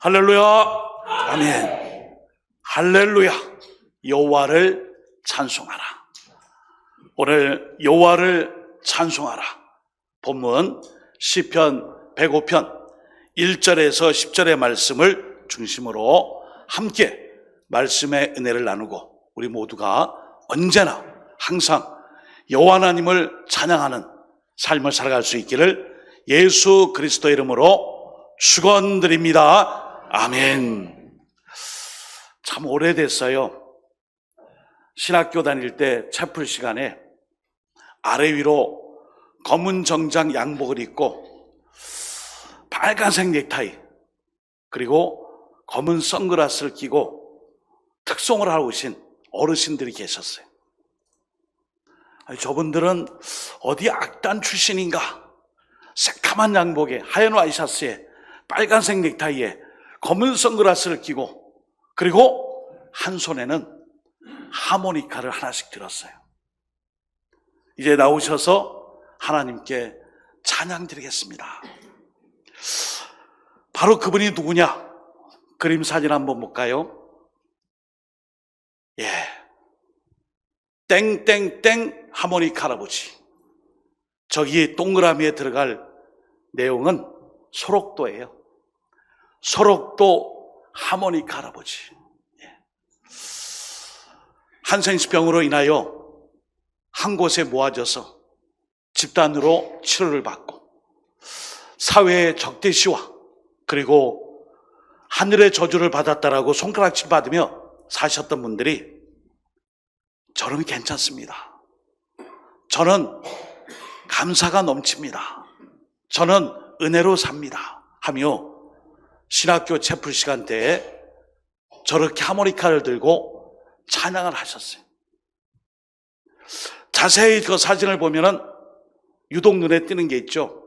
할렐루야. 아멘. 할렐루야. 여호와를 찬송하라. 오늘 여호와를 찬송하라. 본문 시편 105편 1절에서 10절의 말씀을 중심으로 함께 말씀의 은혜를 나누고 우리 모두가 언제나 항상 여호와 하나님을 찬양하는 삶을 살아갈 수 있기를 예수 그리스도 이름으로 축원드립니다. 아멘. 참 오래됐어요. 신학교 다닐 때 채플 시간에 아래 위로 검은 정장 양복을 입고 빨간색 넥타이 그리고 검은 선글라스를 끼고 특송을 하고 오신 어르신들이 계셨어요. 아니, 저분들은 어디 악단 출신인가? 새카만 양복에 하얀 와이셔츠에 빨간색 넥타이에 검은 선글라스를 끼고 그리고 한 손에는 하모니카를 하나씩 들었어요. 이제 나오셔서 하나님께 찬양 드리겠습니다. 바로 그분이 누구냐? 그림 사진 한번 볼까요? 예, 땡땡땡 하모니카 할아버지. 저기 동그라미에 들어갈 내용은 소록도예요. 소록도 하모니카 할아버지. 예. 한센스병으로 인하여 한 곳에 모아져서 집단으로 치료를 받고 사회의 적대시와 그리고 하늘의 저주를 받았다라고 손가락질 받으며 사셨던 분들이 저는 괜찮습니다. 저는 감사가 넘칩니다. 저는 은혜로 삽니다. 하며 신학교 채플 시간대에 저렇게 하모니카를 들고 찬양을 하셨어요. 자세히 그 사진을 보면은 유독 눈에 띄는 게 있죠.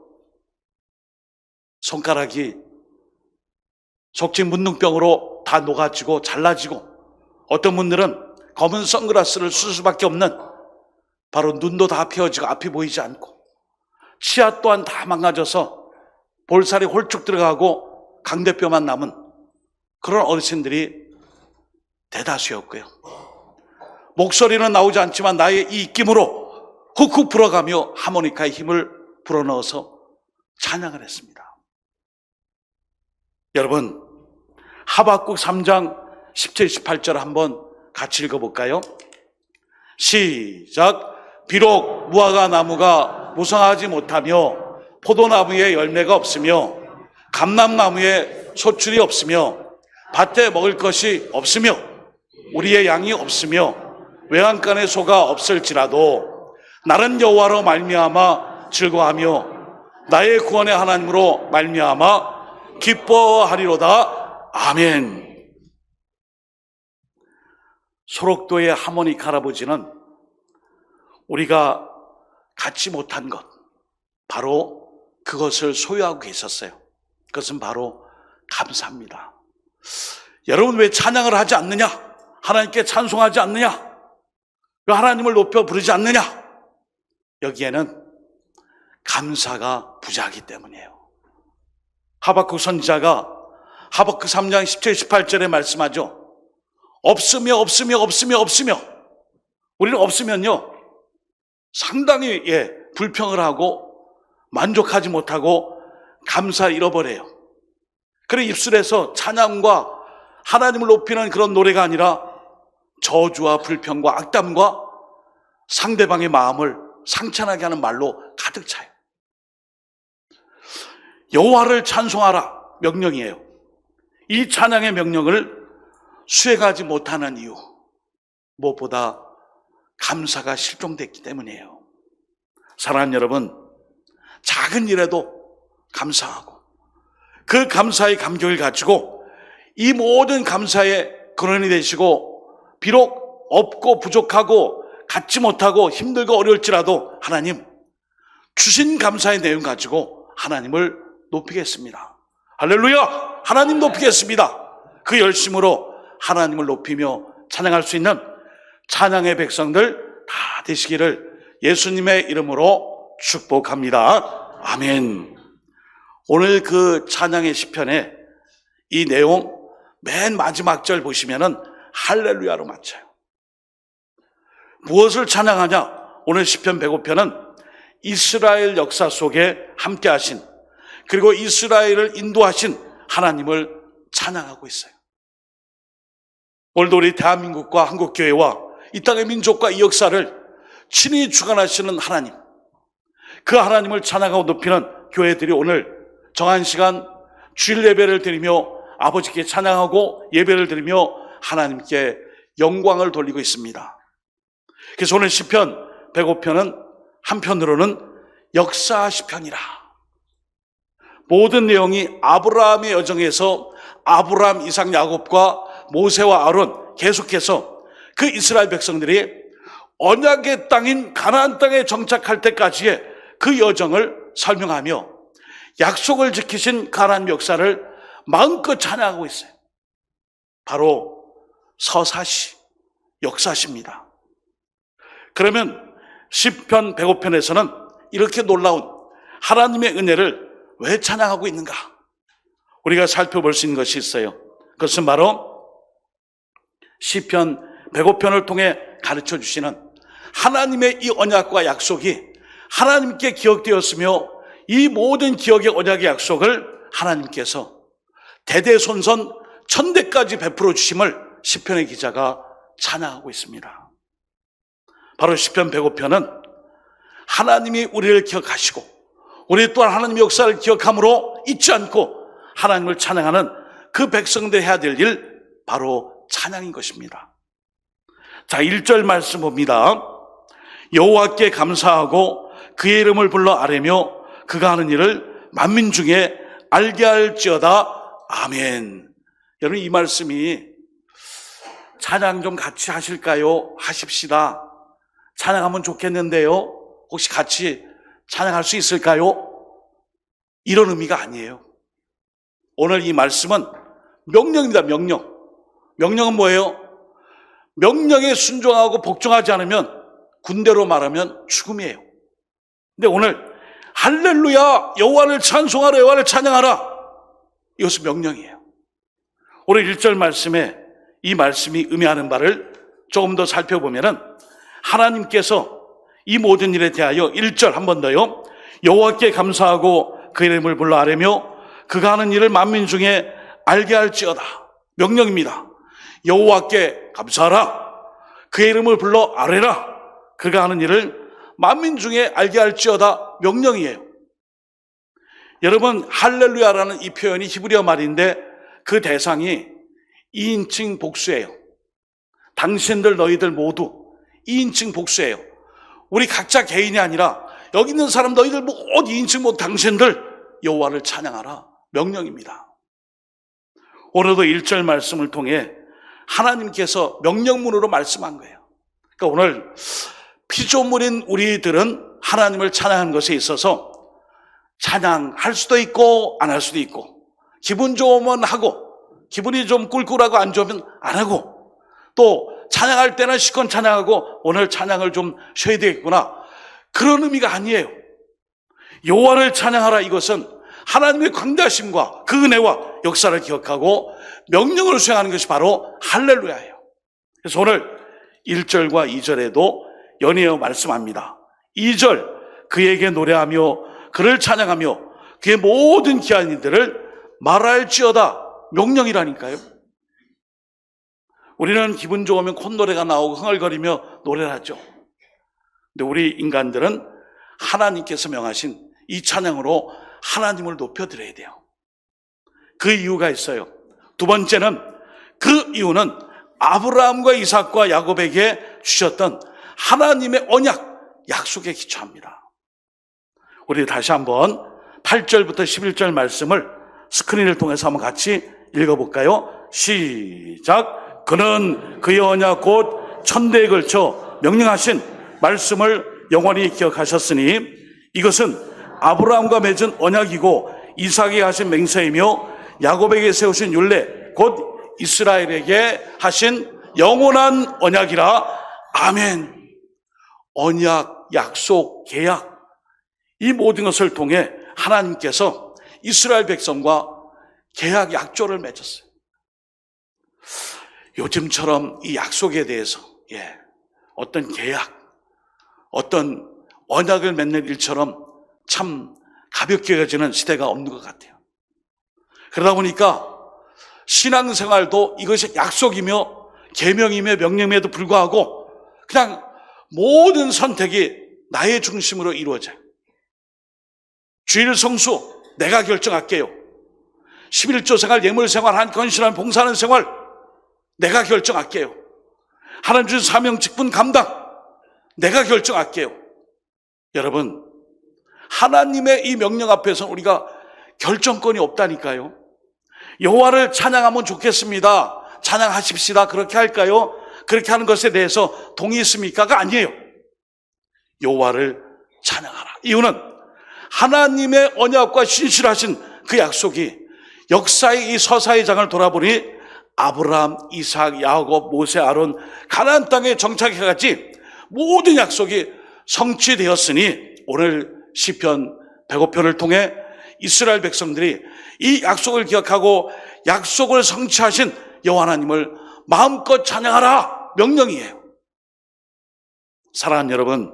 손가락이 속진 문둥병으로 다 녹아지고 잘라지고 어떤 분들은 검은 선글라스를 쓸 수밖에 없는 바로 눈도 다 피어지고 앞이 보이지 않고 치아 또한 다 망가져서 볼살이 홀쭉 들어가고 강대뼈만 남은 그런 어르신들이 대다수였고요. 목소리는 나오지 않지만 나의 이 입김으로 훅훅 불어가며 하모니카의 힘을 불어넣어서 찬양을 했습니다. 여러분, 하박국 3장 17, 18절 한번 같이 읽어볼까요? 시작. 비록 무화과 나무가 무성하지 못하며 포도나무에 열매가 없으며 감람나무에 소출이 없으며 밭에 먹을 것이 없으며 우리의 양이 없으며 외양간에 소가 없을지라도 나는 여호와로 말미암아 즐거워하며 나의 구원의 하나님으로 말미암아 기뻐하리로다. 아멘. 소록도의 하모니카 할아버지는 우리가 갖지 못한 것, 바로 그것을 소유하고 계셨어요. 그것은 바로 감사합니다. 여러분, 왜 찬양을 하지 않느냐? 하나님께 찬송하지 않느냐? 왜 하나님을 높여 부르지 않느냐? 여기에는 감사가 부재하기 때문이에요. 하박국 선지자가 하박국 3장 17, 18절에 말씀하죠. 없으며 우리는 없으면요 상당히 불평을 하고 만족하지 못하고 감사를 잃어버려요. 그래 입술에서 찬양과 하나님을 높이는 그런 노래가 아니라 저주와 불평과 악담과 상대방의 마음을 상처나게 하는 말로 가득 차요. 여호와를 찬송하라 명령이에요. 이 찬양의 명령을 수행하지 못하는 이유, 무엇보다 감사가 실종됐기 때문이에요. 사랑하는 여러분, 작은 일에도 감사하고 그 감사의 감격을 가지고 이 모든 감사의 근원이 되시고 비록 없고 부족하고 갖지 못하고 힘들고 어려울지라도 하나님 주신 감사의 내용 가지고 하나님을 높이겠습니다. 할렐루야! 하나님 높이겠습니다. 그 열심으로 하나님을 높이며 찬양할 수 있는 찬양의 백성들 다 되시기를 예수님의 이름으로 축복합니다. 아멘. 오늘 그 찬양의 시편에 이 내용 맨 마지막 절 보시면은 할렐루야로 맞춰요. 무엇을 찬양하냐? 오늘 시편 105편은 이스라엘 역사 속에 함께 하신, 그리고 이스라엘을 인도하신 하나님을 찬양하고 있어요. 오늘도 우리 대한민국과 한국교회와 이 땅의 민족과 이 역사를 친히 주관하시는 하나님, 그 하나님을 찬양하고 높이는 교회들이 오늘 정한 시간 주일 예배를 드리며 아버지께 찬양하고 예배를 드리며 하나님께 영광을 돌리고 있습니다. 그래서 오늘 시편 105편은 한편으로는 역사 시편이라. 모든 내용이 아브라함의 여정에서 아브라함, 이삭, 야곱과 모세와 아론 계속해서 그 이스라엘 백성들이 언약의 땅인 가나안 땅에 정착할 때까지의 그 여정을 설명하며 약속을 지키신 하나님 역사를 마음껏 찬양하고 있어요. 바로 서사시, 역사시입니다. 그러면 시편 105편에서는 이렇게 놀라운 하나님의 은혜를 왜 찬양하고 있는가? 우리가 살펴볼 수 있는 것이 있어요. 그것은 바로 시편 105편을 통해 가르쳐 주시는 하나님의 이 언약과 약속이 하나님께 기억되었으며, 이 모든 기억의 언약의 약속을 하나님께서 대대손손 천대까지 베풀어 주심을 시편의 기자가 찬양하고 있습니다. 바로 시편 105편은 하나님이 우리를 기억하시고 우리 또한 하나님의 역사를 기억함으로 잊지 않고 하나님을 찬양하는 그 백성들이 해야 될 일, 바로 찬양인 것입니다. 자, 1절 말씀 봅니다. 여호와께 감사하고 그의 이름을 불러 아뢰며 그가 하는 일을 만민 중에 알게 할지어다. 아멘. 여러분, 이 말씀이 찬양 좀 같이 하실까요? 하십시다. 찬양하면 좋겠는데요. 혹시 같이 찬양할 수 있을까요? 이런 의미가 아니에요. 오늘 이 말씀은 명령입니다. 명령. 명령은 뭐예요? 명령에 순종하고 복종하지 않으면, 군대로 말하면 죽음이에요. 근데 오늘 할렐루야, 여호와를 찬송하라, 여호와를 찬양하라, 이것은 명령이에요. 오늘 1절 말씀에 이 말씀이 의미하는 바를 조금 더 살펴보면은, 하나님께서 이 모든 일에 대하여 1절 한 번 더요. 여호와께 감사하고 그 이름을 불러 아뢰며 그가 하는 일을 만민 중에 알게 할지어다. 명령입니다. 여호와께 감사하라. 그의 이름을 불러 아뢰라. 그가 하는 일을 만민 중에 알게 할지어다. 명령이에요. 여러분, 할렐루야라는 이 표현이 히브리어 말인데 그 대상이 2인칭 복수예요. 당신들, 너희들 모두 2인칭 복수예요. 우리 각자 개인이 아니라 여기 있는 사람, 너희들 모두 2인칭 모두 당신들 여호와를 찬양하라. 명령입니다. 오늘도 1절 말씀을 통해 하나님께서 명령문으로 말씀한 거예요. 그러니까 오늘 피조물인 우리들은 하나님을 찬양하는 것에 있어서 찬양할 수도 있고 안 할 수도 있고, 기분 좋으면 하고 기분이 좀 꿀꿀하고 안 좋으면 안 하고, 또 찬양할 때는 시건 찬양하고 오늘 찬양을 좀 쉬어야 되겠구나, 그런 의미가 아니에요. 여호와를 찬양하라, 이것은 하나님의 광대하심과 그 은혜와 역사를 기억하고 명령을 수행하는 것이 바로 할렐루야예요. 그래서 오늘 1절과 2절에도 연이어 말씀합니다. 2절, 그에게 노래하며 그를 찬양하며 그의 모든 귀한 일들을 말할지어다. 명령이라니까요. 우리는 기분 좋으면 콧노래가 나오고 흥얼거리며 노래를 하죠. 근데 우리 인간들은 하나님께서 명하신 이 찬양으로 하나님을 높여드려야 돼요. 그 이유가 있어요. 두 번째는, 그 이유는 아브라함과 이삭과 야곱에게 주셨던 하나님의 언약, 약속에 기초합니다. 우리 다시 한번 8절부터 11절 말씀을 스크린을 통해서 한번 같이 읽어볼까요? 시작. 그는 그의 언약 곧 천대에 걸쳐 명령하신 말씀을 영원히 기억하셨으니 이것은 아브라함과 맺은 언약이고 이삭에게 하신 맹세이며 야곱에게 세우신 율례 곧 이스라엘에게 하신 영원한 언약이라. 아멘. 언약, 약속, 계약, 이 모든 것을 통해 하나님께서 이스라엘 백성과 계약 약조를 맺었어요. 요즘처럼 이 약속에 대해서 어떤 계약, 어떤 언약을 맺는 일처럼 참 가볍게 여겨지는 시대가 없는 것 같아요. 그러다 보니까 신앙생활도 이것이 약속이며 계명이며 명령임에도 불구하고 그냥 모든 선택이 나의 중심으로 이루어져요. 주일 성수 내가 결정할게요. 11조 생활, 예물 생활, 한 건실한 봉사하는 생활 내가 결정할게요. 하나님 주신 사명 직분 감당 내가 결정할게요. 여러분, 하나님의 이 명령 앞에서 우리가 결정권이 없다니까요. 여호와를 찬양하면 좋겠습니다. 찬양하십시다. 그렇게 할까요? 그렇게 하는 것에 대해서 동의했습니까가 아니에요. 여호와를 찬양하라. 이유는 하나님의 언약과 신실하신 그 약속이 역사의 이 서사의 장을 돌아보니 아브라함, 이삭, 야곱, 모세, 아론, 가나안 땅에 정착해까지 모든 약속이 성취되었으니 오늘 시편 105편을 통해 이스라엘 백성들이 이 약속을 기억하고 약속을 성취하신 여호와 하나님을 마음껏 찬양하라 명령이에요. 사랑하는 여러분,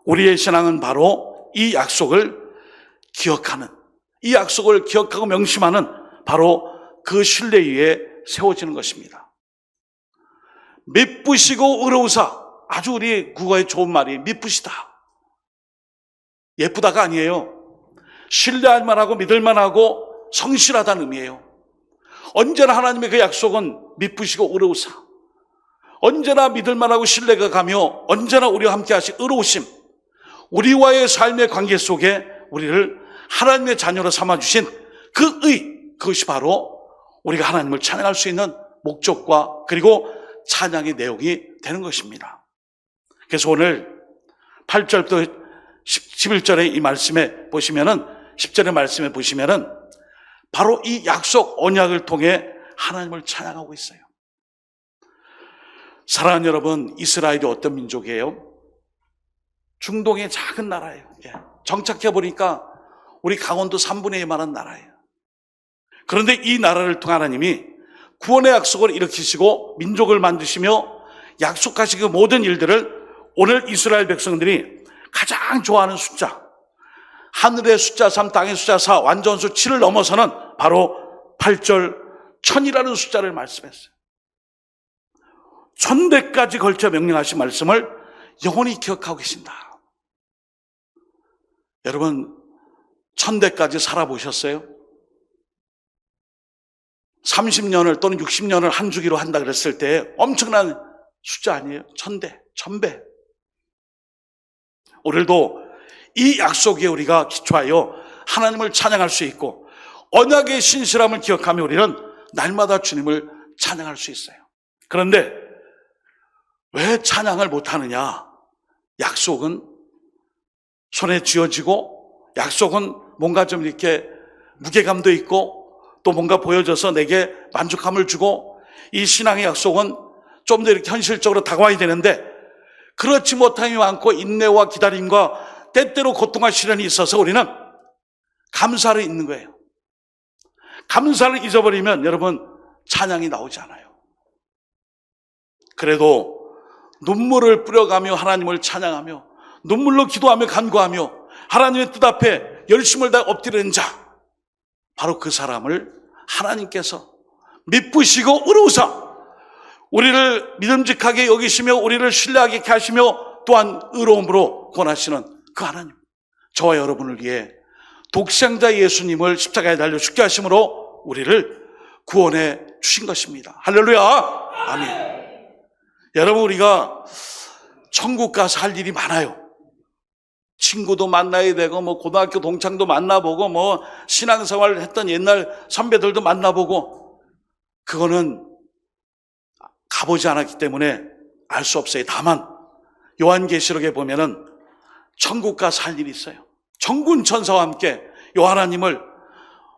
우리의 신앙은 바로 이 약속을 기억하는, 이 약속을 기억하고 명심하는 바로 그 신뢰 위에 세워지는 것입니다. 미쁘시고 의로우사, 아주 우리 국어에 좋은 말이 미쁘시다. 예쁘다가 아니에요. 신뢰할 만하고 믿을 만하고 성실하다는 의미예요. 언제나 하나님의 그 약속은 미쁘시고 의로우사, 언제나 믿을 만하고 신뢰가 가며 언제나 우리와 함께 하신 의로우심, 우리와의 삶의 관계 속에 우리를 하나님의 자녀로 삼아주신 그 그것이 바로 우리가 하나님을 찬양할 수 있는 목적과 그리고 찬양의 내용이 되는 것입니다. 그래서 오늘 8절부터 11절의 이 말씀에 보시면은, 10절의 말씀에 보시면은 바로 이 약속 언약을 통해 하나님을 찬양하고 있어요. 사랑하는 여러분, 이스라엘이 어떤 민족이에요? 중동의 작은 나라예요. 정착해 보니까 우리 강원도 3분의 2만한 나라예요. 그런데 이 나라를 통해 하나님이 구원의 약속을 일으키시고 민족을 만드시며 약속하신 그 모든 일들을 오늘 이스라엘 백성들이 가장 좋아하는 숫자, 하늘의 숫자 3, 땅의 숫자 4, 완전수 7을 넘어서는 바로 8절 1000이라는 숫자를 말씀했어요. 1000대까지 걸쳐 명령하신 말씀을 영원히 기억하고 계신다. 여러분, 1000대까지 살아보셨어요? 30년을 또는 60년을 한 주기로 한다 그랬을 때 엄청난 숫자 아니에요? 1000대, 1000배. 오늘도 이 약속에 우리가 기초하여 하나님을 찬양할 수 있고 언약의 신실함을 기억하며 우리는 날마다 주님을 찬양할 수 있어요. 그런데 왜 찬양을 못하느냐? 약속은 손에 쥐어지고 약속은 뭔가 좀 이렇게 무게감도 있고 또 뭔가 보여져서 내게 만족감을 주고 이 신앙의 약속은 좀 더 이렇게 현실적으로 다가와야 되는데 그렇지 못함이 많고 인내와 기다림과 때때로 고통과 시련이 있어서 우리는 감사를 잊는 거예요. 감사를 잊어버리면 여러분 찬양이 나오지 않아요. 그래도 눈물을 뿌려가며 하나님을 찬양하며 눈물로 기도하며 간구하며 하나님의 뜻 앞에 열심을 다해 엎드리는 자, 바로 그 사람을 하나님께서 미쁘시고 의로우사 우리를 믿음직하게 여기시며 우리를 신뢰하게 하시며 또한 의로움으로 권하시는 그 하나님, 저와 여러분을 위해 독생자 예수님을 십자가에 달려 죽게 하심으로 우리를 구원해 주신 것입니다. 할렐루야. 아멘. 여러분, 우리가 천국 가서 할 일이 많아요. 친구도 만나야 되고 고등학교 동창도 만나보고 신앙생활 했던 옛날 선배들도 만나보고, 그거는 가보지 않았기 때문에 알 수 없어요. 다만 요한계시록에 보면은 천국 가서 할 일이 있어요. 천군 천사와 함께 하나님을,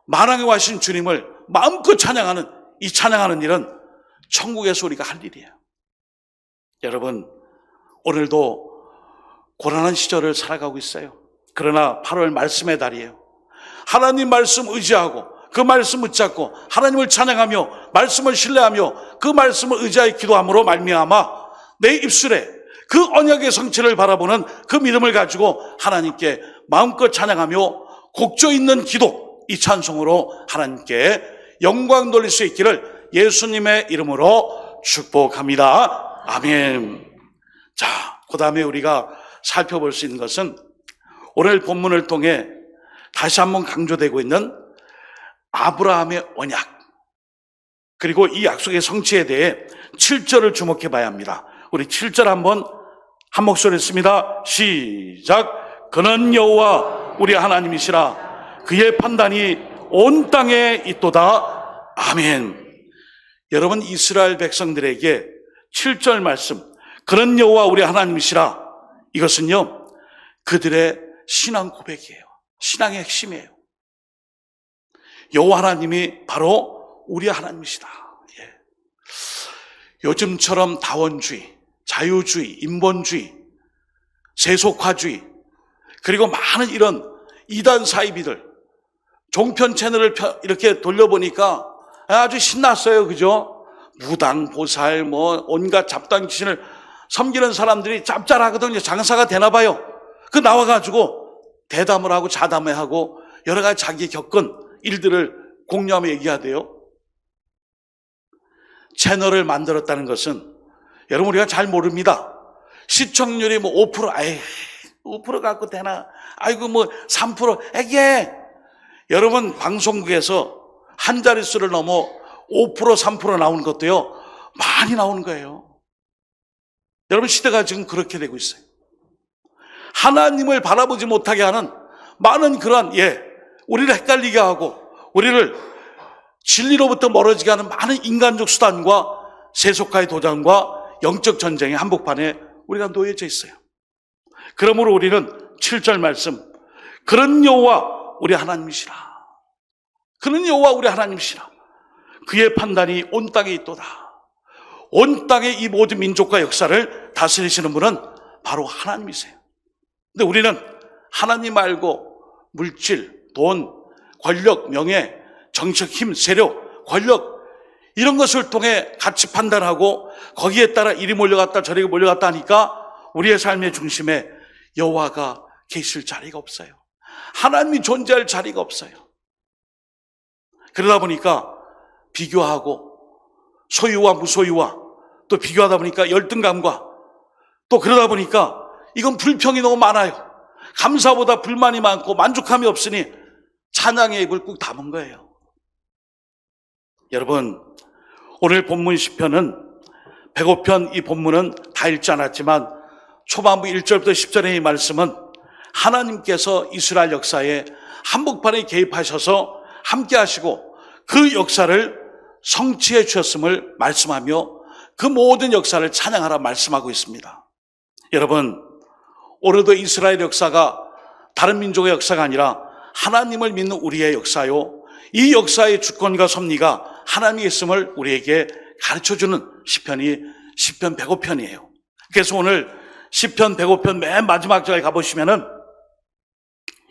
만왕에 와신 주님을 마음껏 찬양하는 이 찬양하는 일은 천국에서 우리가 할 일이에요. 여러분, 오늘도 고난한 시절을 살아가고 있어요. 그러나 8월 말씀의 달이에요. 하나님 말씀 의지하고 그 말씀 붙잡고 하나님을 찬양하며 말씀을 신뢰하며 그 말씀을 의지하여 기도함으로 말미암아 내 입술에 그 언약의 성취를 바라보는 그 믿음을 가지고 하나님께 마음껏 찬양하며 곡조 있는 기도, 이 찬송으로 하나님께 영광 돌릴 수 있기를 예수님의 이름으로 축복합니다. 아멘. 자, 그 다음에 우리가 살펴볼 수 있는 것은 오늘 본문을 통해 다시 한번 강조되고 있는 아브라함의 언약, 그리고 이 약속의 성취에 대해 7절을 주목해 봐야 합니다. 우리 7절 한번 한 목소리 했습니다. 시작. 그는 여호와 우리 하나님이시라. 그의 판단이 온 땅에 있도다. 아멘. 여러분, 이스라엘 백성들에게 7절 말씀, 그는 여호와 우리 하나님이시라, 이것은요 그들의 신앙 고백이에요. 신앙의 핵심이에요. 여호와 하나님이 바로 우리 하나님이시다. 예. 요즘처럼 다원주의, 자유주의, 인본주의, 세속화주의, 그리고 많은 이런 이단 사이비들, 종편 채널을 이렇게 돌려보니까 아주 신났어요. 그죠? 무당, 보살, 온갖 잡단 귀신을 섬기는 사람들이 짭짤하거든요. 장사가 되나 봐요. 그 나와가지고 대담을 하고 자담을 하고 여러 가지 자기 겪은 일들을 공유하며 얘기하대요. 채널을 만들었다는 것은 여러분 우리가 잘 모릅니다. 시청률이 5%, 5% 갖고 되나? 아이고 3%, 에게. 여러분 방송국에서 한 자릿수를 넘어 5%, 3% 나오는 것도요 많이 나오는 거예요. 여러분 시대가 지금 그렇게 되고 있어요. 하나님을 바라보지 못하게 하는 많은 그런 우리를 헷갈리게 하고 우리를 진리로부터 멀어지게 하는 많은 인간적 수단과 세속화의 도전과 영적 전쟁의 한복판에 우리가 놓여져 있어요. 그러므로 우리는 7절 말씀, 그는 여호와 우리 하나님이시라. 그는 여호와 우리 하나님이시라. 그의 판단이 온 땅에 있도다. 온 땅의 이 모든 민족과 역사를 다스리시는 분은 바로 하나님이세요. 근데 우리는 하나님 말고 물질, 돈, 권력, 명예, 정책, 힘, 세력, 권력, 이런 것을 통해 가치 판단하고 거기에 따라 이리 몰려갔다 저리 몰려갔다 하니까 우리의 삶의 중심에 여호와가 계실 자리가 없어요. 하나님이 존재할 자리가 없어요. 그러다 보니까 비교하고 소유와 무소유와 또 비교하다 보니까 열등감과 또 그러다 보니까 이건 불평이 너무 많아요. 감사보다 불만이 많고 만족함이 없으니 찬양의 입을 꾹 담은 거예요. 여러분, 오늘 본문 시편은 105편, 이 본문은 다 읽지 않았지만 초반부 1절부터 10절의 이 말씀은 하나님께서 이스라엘 역사에 한복판에 개입하셔서 함께 하시고 그 역사를 성취해 주셨음을 말씀하며 그 모든 역사를 찬양하라 말씀하고 있습니다. 여러분, 오늘도 이스라엘 역사가 다른 민족의 역사가 아니라 하나님을 믿는 우리의 역사요, 이 역사의 주권과 섭리가 하나님이 있음을 우리에게 가르쳐주는 시편이 시편 105편이에요. 그래서 오늘 시편 105편 맨 마지막 절에 가보시면은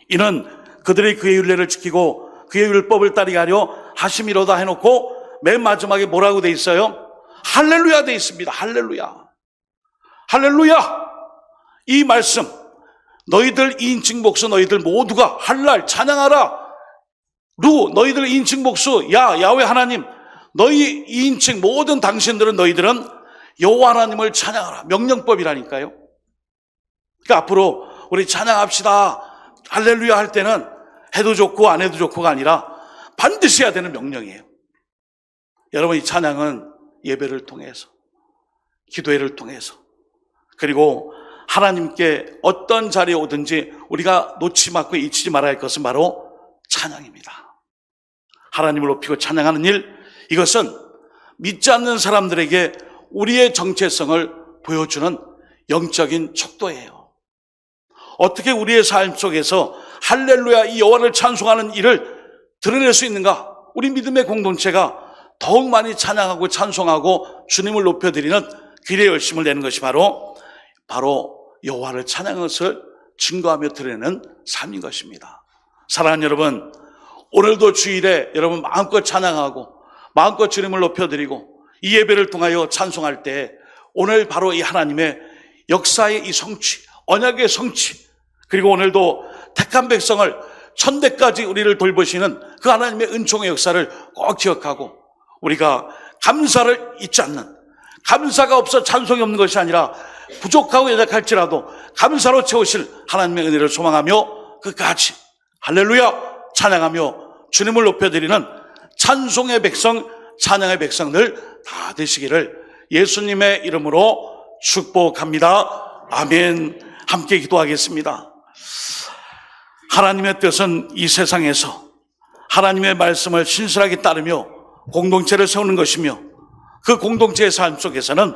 이는 그들의 그의 율례를 지키고 그의 율법을 따르게 하려 하심이로다 해놓고 맨 마지막에 뭐라고 돼 있어요? 할렐루야 돼 있습니다. 할렐루야. 할렐루야. 이 말씀, 너희들 2인칭 복수 너희들 모두가 할랄 찬양하라. 너희들 2인칭 복수, 야훼 하나님, 너희 2인칭 모든 당신들은 너희들은 여호와 하나님을 찬양하라. 명령법이라니까요. 그러니까 앞으로 우리 찬양합시다, 할렐루야 할 때는 해도 좋고 안 해도 좋고가 아니라 반드시 해야 되는 명령이에요. 여러분, 이 찬양은 예배를 통해서, 기도회를 통해서, 그리고 하나님께 어떤 자리에 오든지 우리가 놓지 말고 잊히지 말아야 할 것은 바로 찬양입니다. 하나님을 높이고 찬양하는 일, 이것은 믿지 않는 사람들에게 우리의 정체성을 보여주는 영적인 척도예요. 어떻게 우리의 삶 속에서 할렐루야, 이 여호와를 찬송하는 일을 드러낼 수 있는가? 우리 믿음의 공동체가 더욱 많이 찬양하고 찬송하고 주님을 높여드리는 길의 열심을 내는 것이 바로 여호와를 찬양하는 것을 증거하며 드러내는 삶인 것입니다. 사랑하는 여러분, 오늘도 주일에 여러분 마음껏 찬양하고 마음껏 주님을 높여드리고 이 예배를 통하여 찬송할 때 오늘 바로 이 하나님의 역사의 이 성취, 언약의 성취, 그리고 오늘도 택한 백성을 천대까지 우리를 돌보시는 그 하나님의 은총의 역사를 꼭 기억하고 우리가 감사를 잊지 않는, 감사가 없어 찬송이 없는 것이 아니라 부족하고 연약할지라도 감사로 채우실 하나님의 은혜를 소망하며 끝까지 할렐루야 찬양하며 주님을 높여드리는 찬송의 백성, 찬양의 백성들 다 되시기를 예수님의 이름으로 축복합니다. 아멘. 함께 기도하겠습니다. 하나님의 뜻은 이 세상에서 하나님의 말씀을 신실하게 따르며 공동체를 세우는 것이며 그 공동체의 삶 속에서는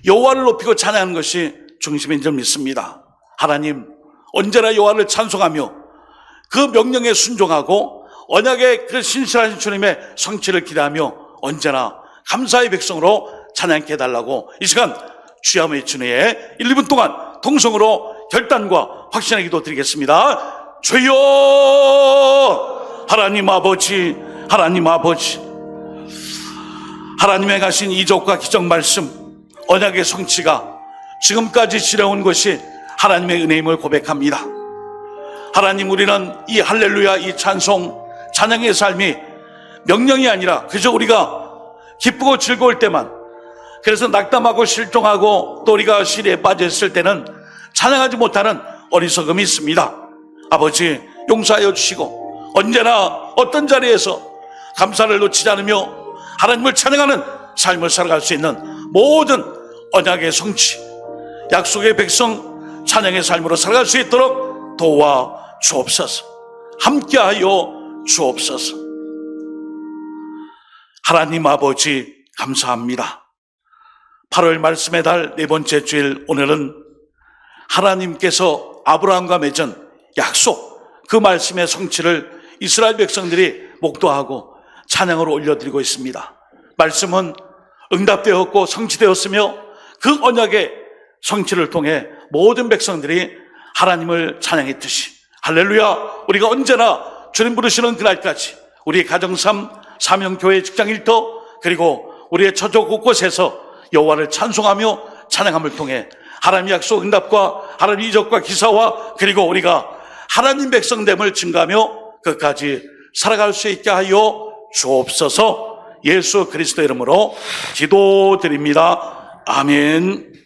여호와를 높이고 찬양하는 것이 중심인 줄 믿습니다. 하나님 언제나 여호와를 찬송하며 그 명령에 순종하고 언약의 그 신실하신 주님의 성취를 기대하며 언제나 감사의 백성으로 찬양케 해달라고 이 시간 주여 외치네 1, 2분 동안 통성으로 결단과 확신의 기도 드리겠습니다. 주여 하나님 아버지, 하나님 아버지, 하나님의 가신 이적과 기적 말씀 언약의 성취가 지금까지 지려온 것이 하나님의 은혜임을 고백합니다. 하나님 우리는 이 할렐루야 이 찬송 찬양의 삶이 명령이 아니라 그저 우리가 기쁘고 즐거울 때만, 그래서 낙담하고 실종하고 또 우리가 시리에 빠져 있을 때는 찬양하지 못하는 어리석음이 있습니다. 아버지 용서하여 주시고 언제나 어떤 자리에서 감사를 놓치지 않으며 하나님을 찬양하는 삶을 살아갈 수 있는 모든 언약의 성취, 약속의 백성 찬양의 삶으로 살아갈 수 있도록 도와 주옵소서. 함께하여 주옵소서. 하나님 아버지 감사합니다. 8월 말씀의 달 네 번째 주일 오늘은 하나님께서 아브라함과 맺은 약속, 그 말씀의 성취를 이스라엘 백성들이 목도하고 찬양으로 올려드리고 있습니다. 말씀은 응답되었고 성취되었으며 그 언약의 성취를 통해 모든 백성들이 하나님을 찬양했듯이 할렐루야 우리가 언제나 주님 부르시는 그날까지 우리의 가정삶, 사명교회, 직장일터 그리고 우리의 처조 곳곳에서 여호와를 찬송하며 찬양함을 통해 하나님의 약속 응답과 하나님의 이적과 기사와 그리고 우리가 하나님 백성됨을 증가하며 끝까지 살아갈 수 있게 하여 주옵소서. 예수 그리스도 이름으로 기도드립니다. 아멘.